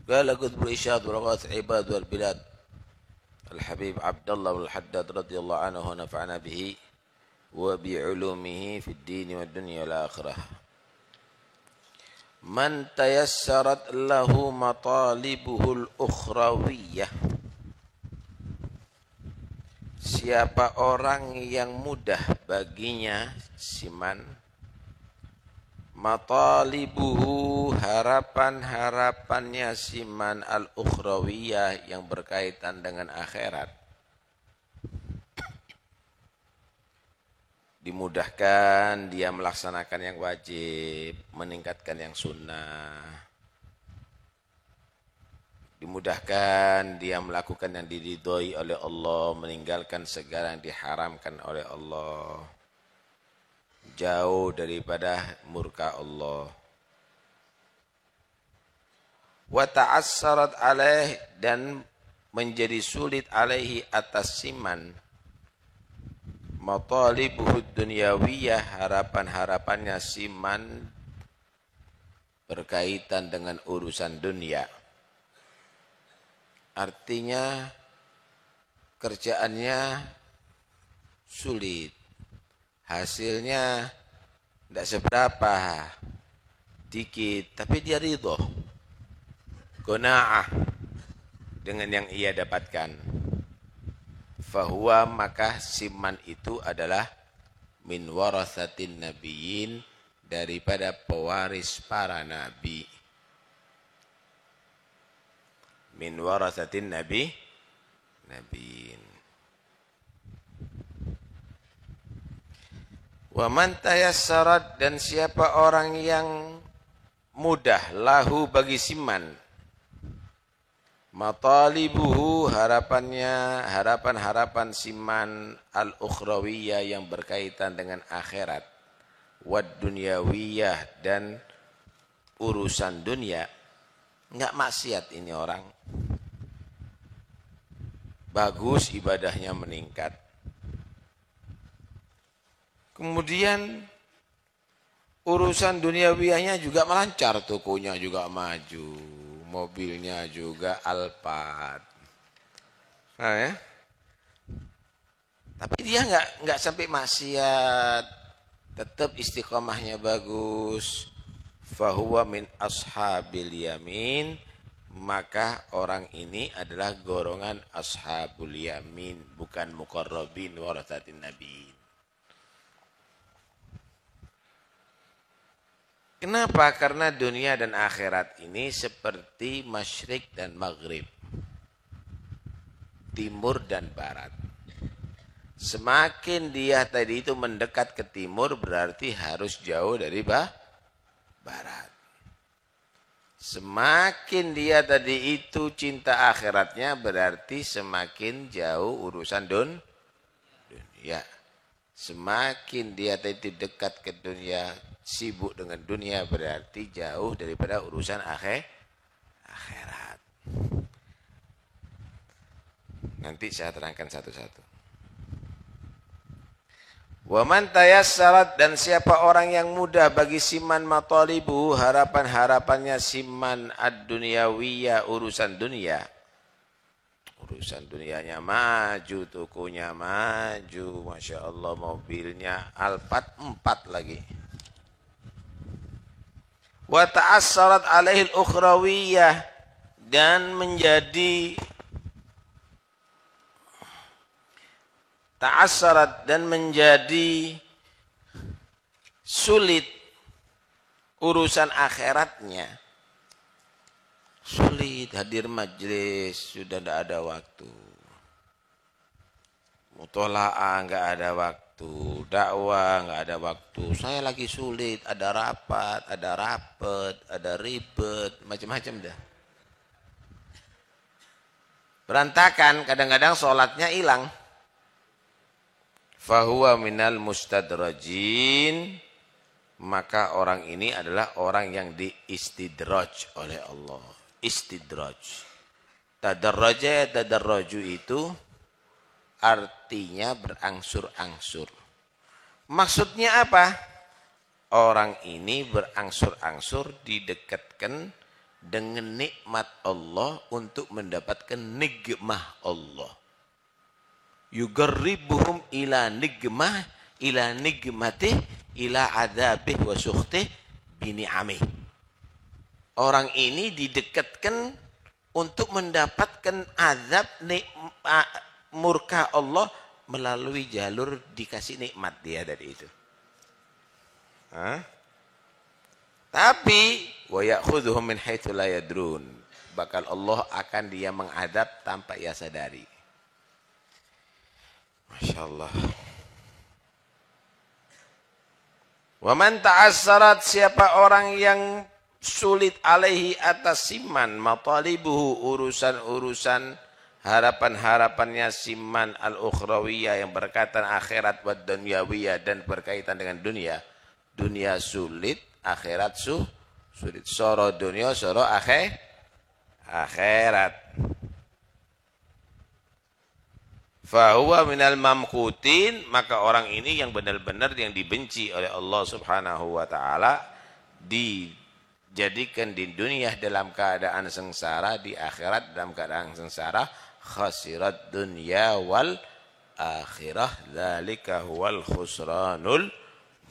قال قطب الإرشاد ولغات العباد والبلاد الحبيب عبد الله بن الحداد رضي الله عنه ونفعنا به وبعلومه في الدين والدنيا والآخرة. من تيسرت له مطالبه الأخروية. Siapa orang yang mudah baginya siman matalibuhu harapan-harapannya siman al-ukhrawiyah yang berkaitan dengan akhirat. Dimudahkan dia melaksanakan yang wajib, meningkatkan yang sunnah. Dimudahkan dia melakukan yang diridhoi oleh Allah, meninggalkan segala yang diharamkan oleh Allah. Jauh daripada murka Allah. Wa ta'assarat alaih dan menjadi sulit alaihi atas siman matalibuhud dunyawiyah harapan-harapannya siman berkaitan dengan urusan dunia. Artinya kerjaannya sulit. Hasilnya tidak seberapa, dikit, tapi dia ridho, qanaah dengan yang ia dapatkan. Fahuwa maka siman itu adalah min warathatin nabiyyin daripada pewaris para nabi. Min warathatin nabiyyin. Wa man tayassarat dan siapa orang yang mudah lahu bagi siman matalibuhu harapan-harapan siman al-ukhrawiyah yang berkaitan dengan akhirat wad dunyawiyah dan urusan dunia. Enggak maksiat ini orang. Bagus ibadahnya meningkat. Kemudian urusan duniawiyahnya juga melancar, tokonya juga maju, mobilnya juga Alphard. Nah, ya. Tapi dia enggak sampai maksiat, tetap istiqomahnya bagus. Fahuwa min ashabil yamin, maka orang ini adalah golongan ashabul yamin, bukan muqarrabin warathatin nabiyin. Kenapa? Karena dunia dan akhirat ini seperti masyrik dan maghrib, timur dan barat. Semakin dia tadi itu mendekat ke timur berarti harus jauh dari barat. Semakin dia tadi itu cinta akhiratnya berarti semakin jauh urusan dunia. Semakin dia tadi dekat ke dunia, sibuk dengan dunia berarti jauh daripada urusan akhirat. Nanti saya terangkan satu-satu. Wa man tayassarat dan siapa orang yang mudah bagi siman matalibu harapan-harapannya siman ad-dunyawiyah urusan dunia. Urusan dunianya maju, tokonya maju, Masya Allah mobilnya Alphard 4 lagi. Wa ta'assarat alaihil ukhrawiyah dan menjadi ta'assarat dan menjadi sulit urusan akhiratnya. Sulit hadir majelis, sudah tidak ada waktu. Mutola'ah enggak ada waktu, dakwah enggak ada waktu. Saya lagi sulit, ada rapat, ada ribet, macam-macam dah. Berantakan, kadang-kadang sholatnya hilang. Fahuwa minal mustadrajin, maka orang ini adalah orang yang diistidraj oleh Allah. Istidraj. Tadarraju itu artinya berangsur-angsur. Maksudnya apa? Orang ini berangsur-angsur didekatkan, dengan nikmat Allah untuk mendapatkan nikmah Allah. Yugarribuhum ila nikmatih ila adzabih wa sukhtih bini'amih. Orang ini didekatkan untuk mendapatkan azab murka Allah melalui jalur dikasih nikmat dia dari itu. Tapi wa ya'khudhuhum min haitsu la yadrun. Bakal Allah akan dia mengadab tanpa ia sadari. Masya Allah. Wa man ta'assarat, siapa orang yang sulit alaihi atas siman matalibuhu, urusan-urusan harapan-harapannya siman al-ukhrawiyah yang berkaitan akhirat wa dunyawiyah dan berkaitan dengan dunia. Dunia sulit, akhirat sulit. Soro dunia, soro akhirat. Fahuwa minal mamqutin, maka orang ini yang benar-benar yang dibenci oleh Allah Subhanahu wa taala, dijadikan di dunia dalam keadaan sengsara, di akhirat dalam keadaan sengsara. Khasirat dunya wal akhirah, dzalika huwal khusranul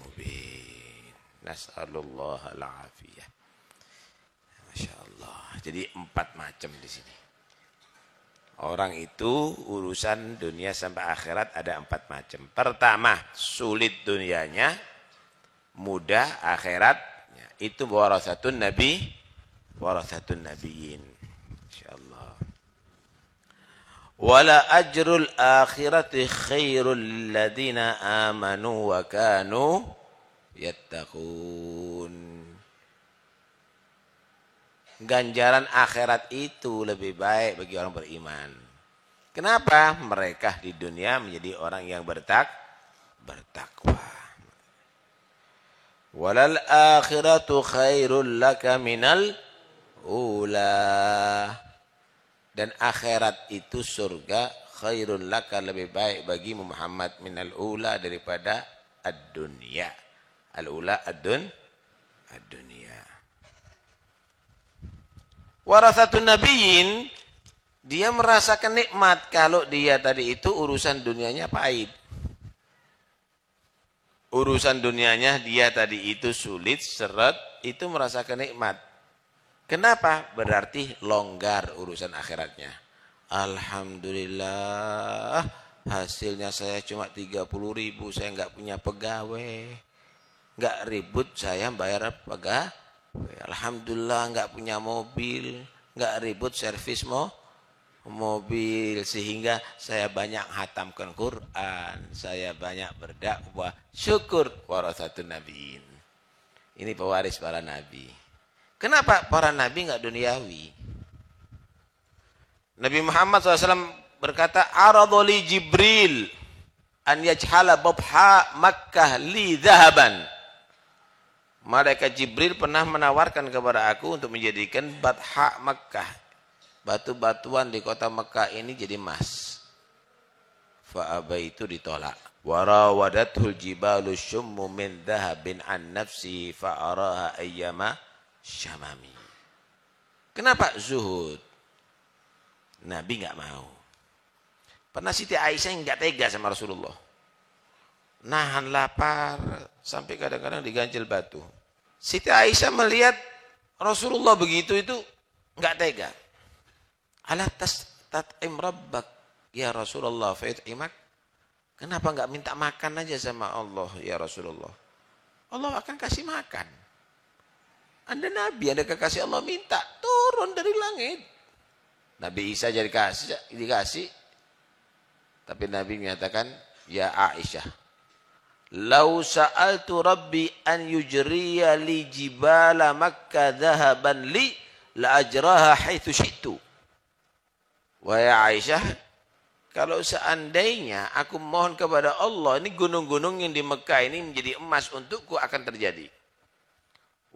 mubin. Nas'alullah al-afiyah. Masya Allah. Jadi 4 macam di sini. Orang itu urusan dunia sampai akhirat ada 4 macam. Pertama, sulit dunianya, mudah akhiratnya. Itu warathatun nabiyyin. Insyaallah. Wala ajrul akhirati khairul ladzina amanu wa kanu yattaqun. Ganjaran akhirat itu lebih baik bagi orang beriman. Kenapa? Mereka di dunia menjadi orang yang bertakwa. Walal akhiratu khairul laka minal ula. Dan akhirat itu surga khairul laka, lebih baik bagi Muhammad minal ula, daripada ad-dunya. Al-ula ad-dunya. Warathatun nabiyyin, dia merasakan nikmat kalau dia tadi itu urusan dunianya pahit. Urusan dunianya dia tadi itu sulit, seret, itu merasakan nikmat. Kenapa? Berarti longgar urusan akhiratnya. Alhamdulillah, hasilnya saya cuma 30.000, saya enggak punya pegawai. Enggak ribut saya bayar pegawai. Alhamdulillah enggak punya mobil, enggak ribut servis mobil, sehingga saya banyak hatamkan Quran, saya banyak berdakwah. Syukur warathatun nabiyyin. Ini pewaris para nabi. Kenapa para nabi enggak duniawi? Nabi Muhammad SAW berkata, aradoli Jibril an yajhala babha Makkah li dhahaban. Malaikat Jibril pernah menawarkan kepada aku untuk menjadikan Batha Makkah, batu-batuan di kota Makkah ini jadi emas. Fa'aba, itu ditolak. Warawadathul jibalu syummu min dhahabin an nafsi fa'araha ayyama syamami. Kenapa? Zuhud. Nabi enggak mau. Pernah Siti Aisyah enggak tega sama Rasulullah. Nahan lapar sampai kadang-kadang diganjel batu. Siti Aisyah melihat Rasulullah begitu itu enggak tega. Ala tat'im rabbak ya Rasulullah fa'it'imak. Kenapa enggak minta makan aja sama Allah ya Rasulullah? Allah akan kasih makan. Anda Nabi, Anda kekasih Allah, minta turun dari langit. Nabi Isa jadi dikasih. Tapi Nabi menyatakan, ya Aisyah, lau sa'altu rabbi an yujriya li jibala Makkah dhahaban li la ajraha haitsu syi'tu. Wahai Aisyah, kalau seandainya aku mohon kepada Allah, ini gunung-gunung yang di Mekah ini menjadi emas untukku, akan terjadi.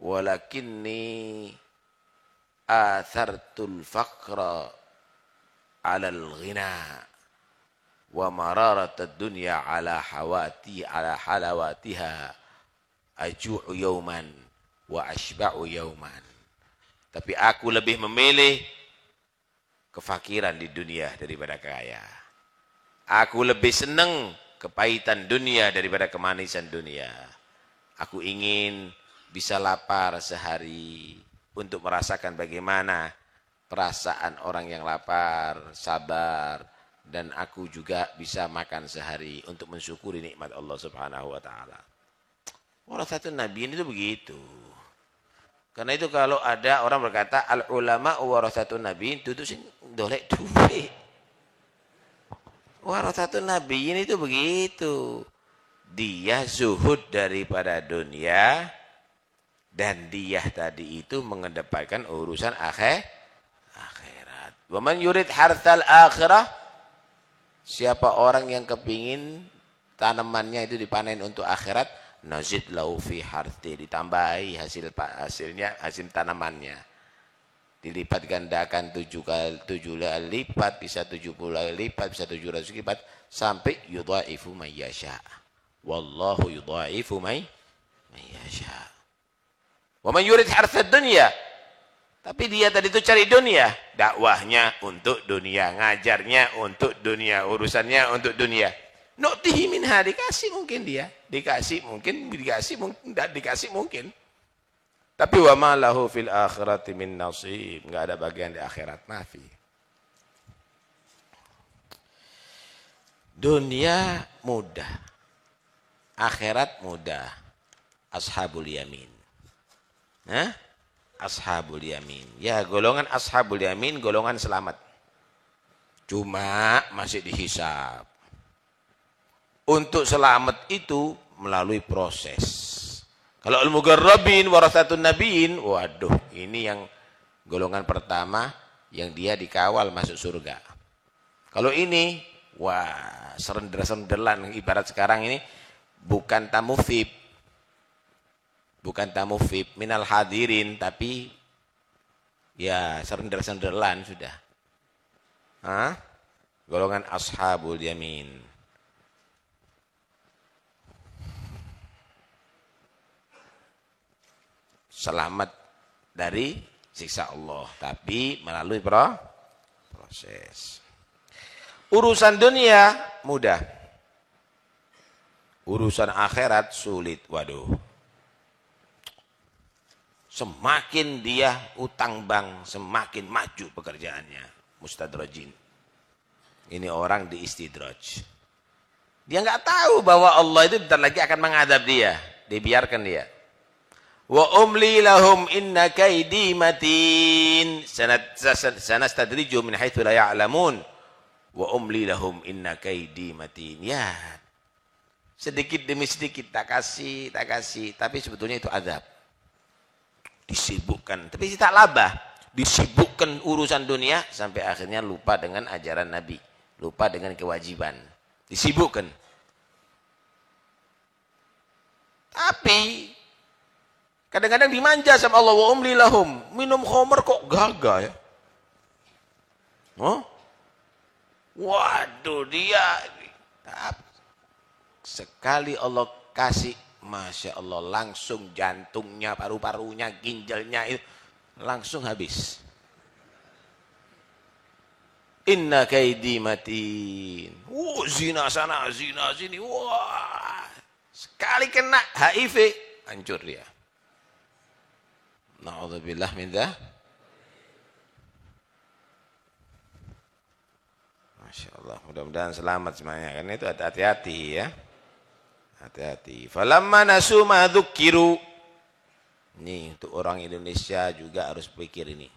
Walakinni athartul faqra alal ghina wa mararatad dunya ala halawatiha aju'u yawman wa ashba'u yawman. Tapi aku lebih memilih kefakiran di dunia daripada kaya. Aku lebih senang kepahitan dunia daripada kemanisan dunia. Aku ingin bisa lapar sehari untuk merasakan bagaimana perasaan orang yang lapar, sabar, dan aku juga bisa makan sehari untuk mensyukuri nikmat Allah Subhanahu wa taala. Warathatun Nabiyin itu begitu. Karena itu kalau ada orang berkata al ulama warathatun Nabiyin itu sing dolek duit. Warathatun Nabiyin itu begitu. Dia zuhud daripada dunia dan dia tadi itu mengedepankan urusan akhirat. Wa man yurid harthal akhirah, siapa orang yang kepingin tanamannya itu dipanen untuk akhirat, nazid lahu fi harthi, ditambahi hasil tanamannya. Dilipat gandakan 7 kali lipat, bisa 70 kali lipat, bisa 700 lipat, sampai yudha'ifu man yasha. Wallahu yudha'ifu man yasha. Wa man yurid harthad dunya, tapi dia tadi itu cari dunia, dakwahnya untuk dunia, ngajarnya untuk dunia, urusannya untuk dunia. Nu'tihi minha, dikasih mungkin dia, dikasih mungkin, tidak dikasih mungkin. Tapi wa ma lahu fil akhirati min nasib, enggak ada bagian di akhirat, nafi. Dunia mudah, akhirat mudah. Ashabul yamin. Hah? Ashabul yamin. Ya, golongan ashabul yamin, golongan selamat. Cuma masih dihisab. Untuk selamat itu melalui proses. Kalau al-mugarrabin warathatun nabiyin, waduh, ini yang golongan pertama yang dia dikawal masuk surga. Kalau ini, wah, serender-senderlan, ibarat sekarang ini bukan tamu VIP. Bukan tamu VIP, minal hadirin, tapi ya serender-senderlan sudah. Hah? Golongan ashabul yamin. Selamat dari siksa Allah, tapi melalui proses. Urusan dunia mudah. Urusan akhirat sulit. Waduh. Semakin dia utang bank, semakin maju pekerjaannya. Mustadrajin. Ini orang diistidraj. Dia nggak tahu bahwa Allah itu bentar lagi akan mengadab dia. Dibiarkan dia. Wa umli lahum inna kaidi matin. Sanastadrijuhum min haitsu la ya'lamun. Wa umli lahum inna kaidi matin. Ya. Sedikit demi sedikit tak kasih, tapi sebetulnya itu azab. Disibukkan, tapi tak labah. Disibukkan urusan dunia sampai akhirnya lupa dengan ajaran Nabi, lupa dengan kewajiban. Disibukkan. Tapi kadang-kadang dimanja sama Allah, wa umli lahum, minum khamr kok gagah ya. Oh? Waduh, dia sekali Allah kasih, Masya Allah, langsung jantungnya, paru-parunya, ginjalnya itu langsung habis. Inna kaidi matin. Zina sana, zina sini. Wah, sekali kena HIV, hancur dia. Na'udzubillah min dzalik. Masya Allah, mudah-mudahan selamat semuanya. Karena itu hati-hati ya. Hati-hati. Falamma nasu ma dzukiru. Ini untuk orang Indonesia juga harus pikir ini.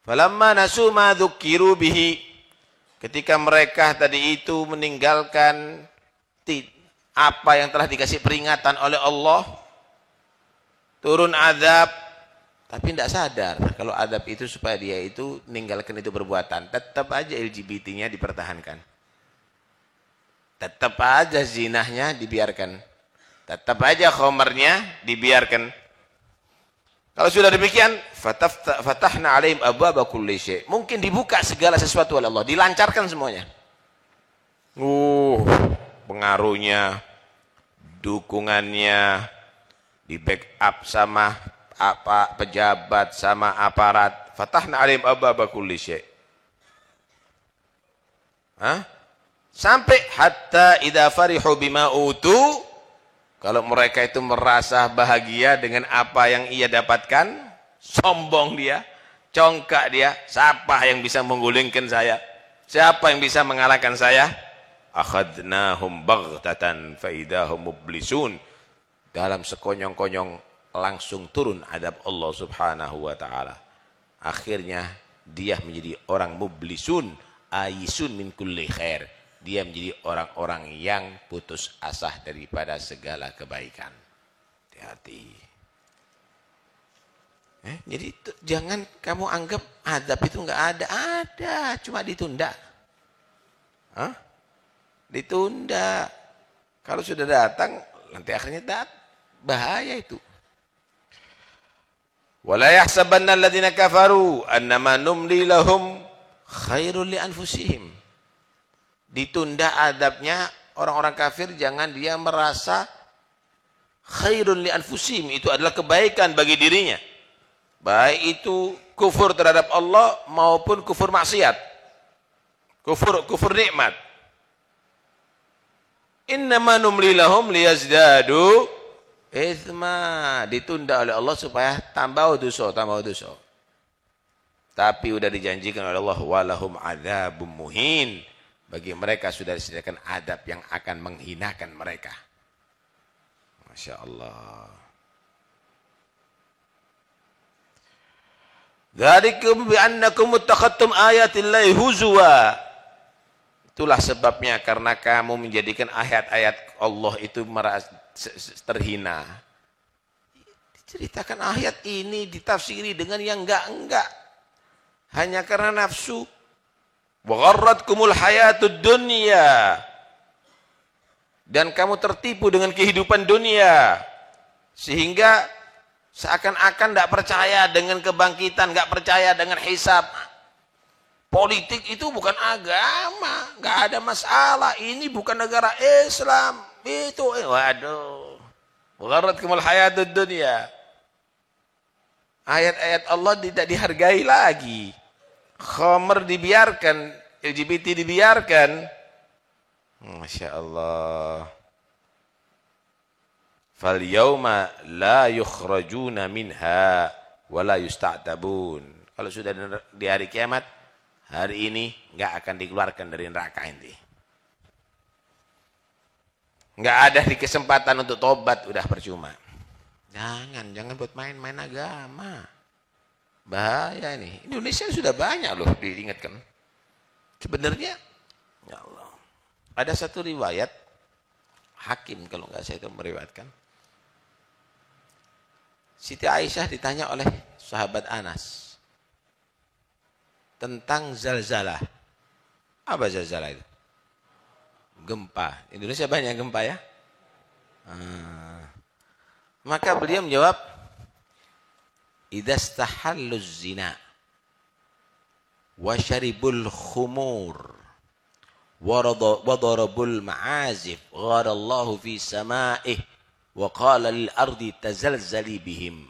Falamma nasu ma dzukiru bihi. Ketika mereka tadi itu meninggalkan apa yang telah dikasih peringatan oleh Allah, turun azab, tapi tidak sadar kalau adab itu supaya dia itu meninggalkan itu perbuatan. Tetap aja LGBT-nya dipertahankan. Tetap aja zinahnya dibiarkan. Tetap aja khomernya dibiarkan. Kalau sudah demikian, fatahna alaihim abwaaba kulli syai'. Mungkin dibuka segala sesuatu oleh Allah, dilancarkan semuanya. Pengaruhnya, dukungannya, di backup sama apa pejabat sama aparat. Fatahna alim ababa kulli syai'. Sampai hatta idza farihu bima utu, kalau mereka itu merasa bahagia dengan apa yang ia dapatkan, sombong dia, congkak dia, siapa yang bisa menggulingkan saya? Siapa yang bisa mengalahkan saya? Akhadnahum baghtatan fa idahum mublisun. Dalam sekonyong-konyong langsung turun adab Allah Subhanahu wa taala. Akhirnya dia menjadi orang mublisun, ayisun min kulli khair. Dia menjadi orang-orang yang putus asa daripada segala kebaikan. Hati-hati. Jadi jangan kamu anggap adab itu enggak ada. Ada, cuma ditunda. Ditunda. Kalau sudah datang, nanti akhirnya bahaya itu. Wala yahsabanna alladziina kafaru annama numli lahum khairul li anfusihim. Ditunda adabnya orang-orang kafir, jangan dia merasa khairul li anfusihim, itu adalah kebaikan bagi dirinya. Baik itu kufur terhadap Allah maupun kufur maksiat. Kufur nikmat. Innama numli lahum liyazdadu itsma, ditunda oleh Allah supaya tambah dosa. Tapi sudah dijanjikan oleh Allah, walahum adzabum muhin, bagi mereka sudah disediakan adab yang akan menghinakan mereka. Masya Allah. Dzalikum bi annakum ittakhadtum ayatillahi huzwa. Itulah sebabnya karena kamu menjadikan ayat-ayat Allah itu terhina. Diceritakan ayat ini ditafsiri dengan yang enggak. Hanya karena nafsu. Wa gharratkumul hayatud dunya. Dan kamu tertipu dengan kehidupan dunia. Sehingga seakan-akan tidak percaya dengan kebangkitan, tidak percaya dengan hisab. Politik itu bukan agama, nggak ada masalah. Ini bukan negara Islam. Itu, waduh. Gharratkumul hayatud dunya. Ayat-ayat Allah tidak dihargai lagi. Khamr dibiarkan, LGBT dibiarkan. Masya Allah. Fal yauma la yukhrajuna minha wa la yusta'tabun. Kalau sudah di hari kiamat, hari ini enggak akan dikeluarkan dari neraka ini. Enggak ada di kesempatan untuk tobat, udah percuma. Jangan buat main-main agama. Bahaya ini. Indonesia sudah banyak loh diingatkan. Sebenarnya, ya Allah. Ada satu riwayat, Hakim kalau enggak saya itu meriwayatkan. Siti Aisyah ditanya oleh sahabat Anas tentang zalzalah. Apa zalzalah itu? Gempa. Indonesia banyak gempa ya. Maka beliau menjawab, idastahalluz zina wa syaribul khumur wa darabul ma'azif gharallahu fi sama'ih wa qala lil ardi tazalzali bihim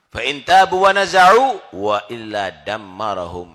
fa in tabu wa naza'u wa illa dammaraha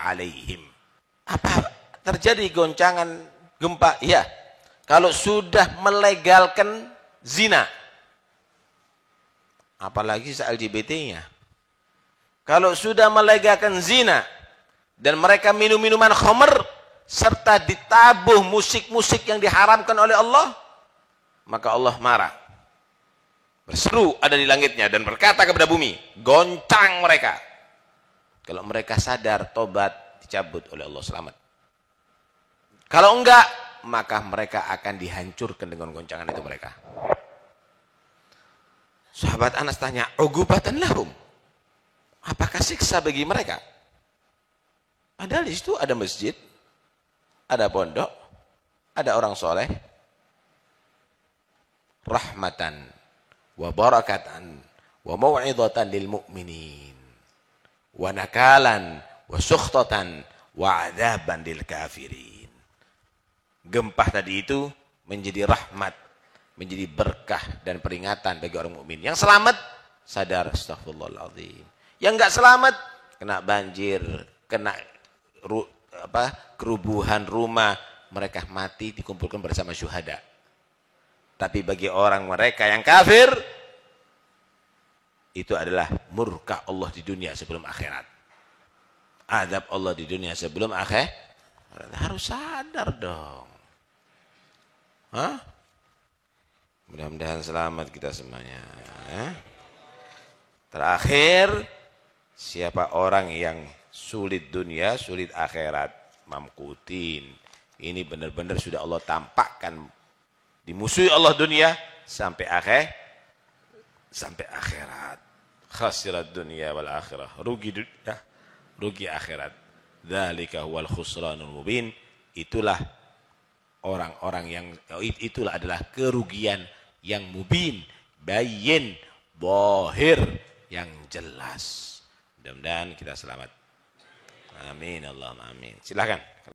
alaihim. Apa terjadi goncangan gempa? Iya, kalau sudah melegalkan zina, apalagi se-LGBT-nya. Kalau sudah melegalkan zina dan mereka minum minuman khamr serta ditabuh musik-musik yang diharamkan oleh Allah, maka Allah marah. Berseru ada di langitnya dan berkata kepada bumi, goncang mereka. Kalau mereka sadar, tobat, dicabut oleh Allah, selamat. Kalau enggak, maka mereka akan dihancurkan dengan goncangan itu mereka. Sahabat Anas tanya, ugubatan lahum. Apakah siksa bagi mereka? Padahal di situ ada masjid, ada pondok, ada orang soleh, rahmatan wa barakatan wa mau'izatan lil mu'minin wa nakalan wa sukhtatan wa adzaban lil kafirin. Gempa tadi itu menjadi rahmat menjadi berkah dan peringatan bagi orang mukmin. Yang selamat sadar astagfirullahaladzim. Yang enggak selamat kena banjir, kena kerubuhan rumah, mereka mati dikumpulkan bersama syuhada. Tapi bagi orang mereka yang kafir, itu adalah murka Allah di dunia sebelum akhirat. Azab Allah di dunia sebelum akhirat. Harus sadar dong. Hah? Mudah-mudahan selamat kita semuanya. Terakhir, siapa orang yang sulit dunia, sulit akhirat, mamkutin. Ini benar-benar sudah Allah tampakkan. Dimusuhi Allah dunia sampai akhirat. Khasirat dunia wal akhirah. Rugi dunia, rugi akhirat. Dzalika huwal khusranul mubin. Itulah orang-orang yang itulah adalah kerugian yang mubin, bayin, bohir, yang jelas. Mudah-mudahan kita selamat. Amin Allahumma amin. Silakan.